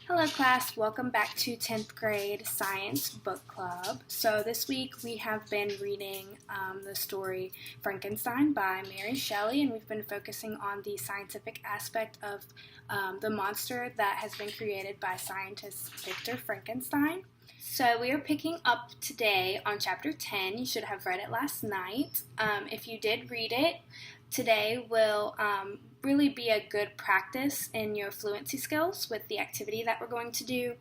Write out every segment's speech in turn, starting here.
Hello class, welcome back to 10th grade science book club. So this week we have been reading the story Frankenstein by Mary Shelley, and we've been focusing on the scientific aspect of the monster that has been created by scientist Victor Frankenstein. So we are picking up today on chapter 10. You should have read it last night. If you did read it, today will really be a good practice in your fluency skills with the activity that we're going to do.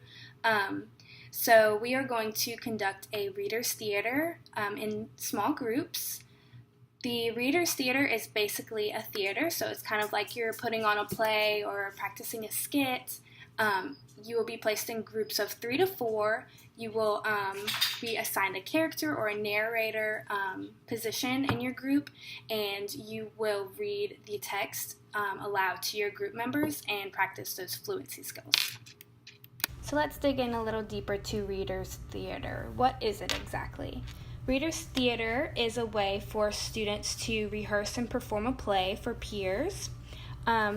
So we are going to conduct a reader's theater in small groups. The reader's theater is basically a theater, so it's kind of like you're putting on a play or practicing a skit. You will be placed in groups of 3 to 4. You will be assigned a character or a narrator position in your group, and you will read the text aloud to your group members and practice those fluency skills. So let's dig in a little deeper to reader's theater. What is it exactly? Reader's theater is a way for students to rehearse and perform a play for peers.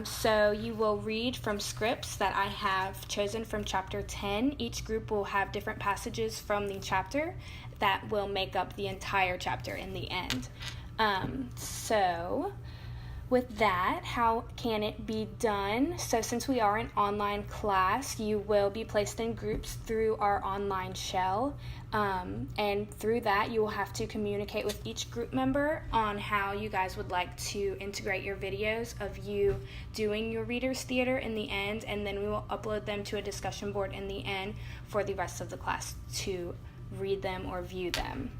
So you will read from scripts that I have chosen from chapter 10. Each group will have different passages from the chapter that will make up the entire chapter in the end. So with that, how can it be done? So since we are an online class, you will be placed in groups through our online shell. And through that, you will have to communicate with each group member on how you guys would like to integrate your videos of you doing your reader's theater in the end, and then we will upload them to a discussion board in the end for the rest of the class to read them or view them.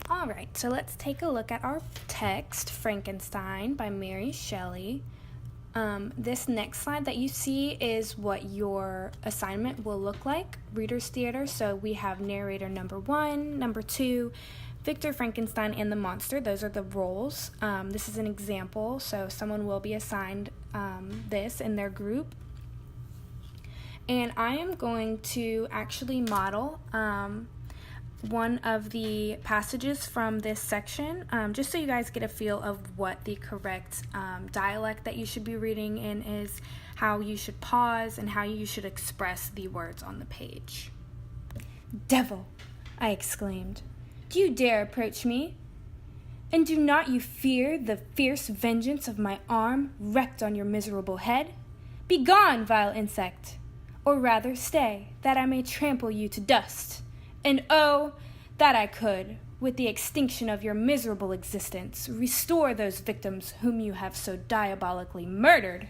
Alright, so let's take a look at our text, Frankenstein by Mary Shelley. This next slide that you see is what your assignment will look like, reader's theater. So we have narrator number 1, number 2, Victor Frankenstein and the monster. Those are the roles. This is an example, so someone will be assigned this in their group. And I am going to actually model one of the passages from this section, just so you guys get a feel of what the correct dialect that you should be reading in is, how you should pause, and how you should express the words on the page. "Devil!" I exclaimed. "Do you dare approach me? And do not you fear the fierce vengeance of my arm wreaked on your miserable head? Begone, vile insect! Or rather stay, that I may trample you to dust. And oh, that I could, with the extinction of your miserable existence, restore those victims whom you have so diabolically murdered."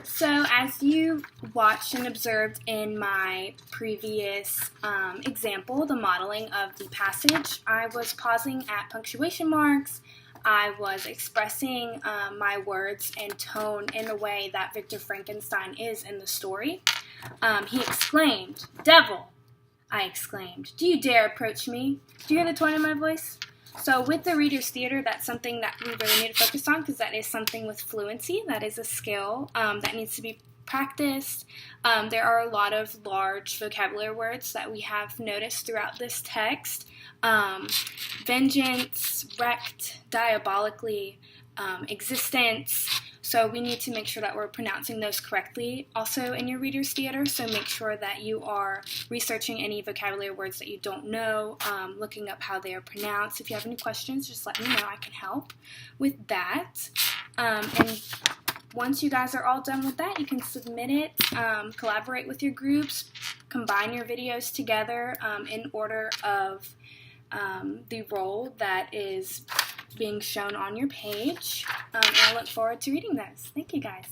So as you watched and observed in my previous example, the modeling of the passage, I was pausing at punctuation marks. I was expressing my words and tone in the way that Victor Frankenstein is in the story. He exclaimed, "Devil!" I exclaimed. "Do you dare approach me?" Do you hear the tone in my voice? So with the reader's theater, that's something that we really need to focus on, because that is something with fluency. That is a skill that needs to be practiced. There are a lot of large vocabulary words that we have noticed throughout this text. Vengeance, wrecked, diabolically, existence. So we need to make sure that we're pronouncing those correctly also in your reader's theater. So make sure that you are researching any vocabulary words that you don't know, looking up how they are pronounced. If you have any questions, just let me know. I can help with that. And once you guys are all done with that, you can submit it, collaborate with your groups, combine your videos together in order of the role that is being shown on your page, and I look forward to reading those. Thank you guys.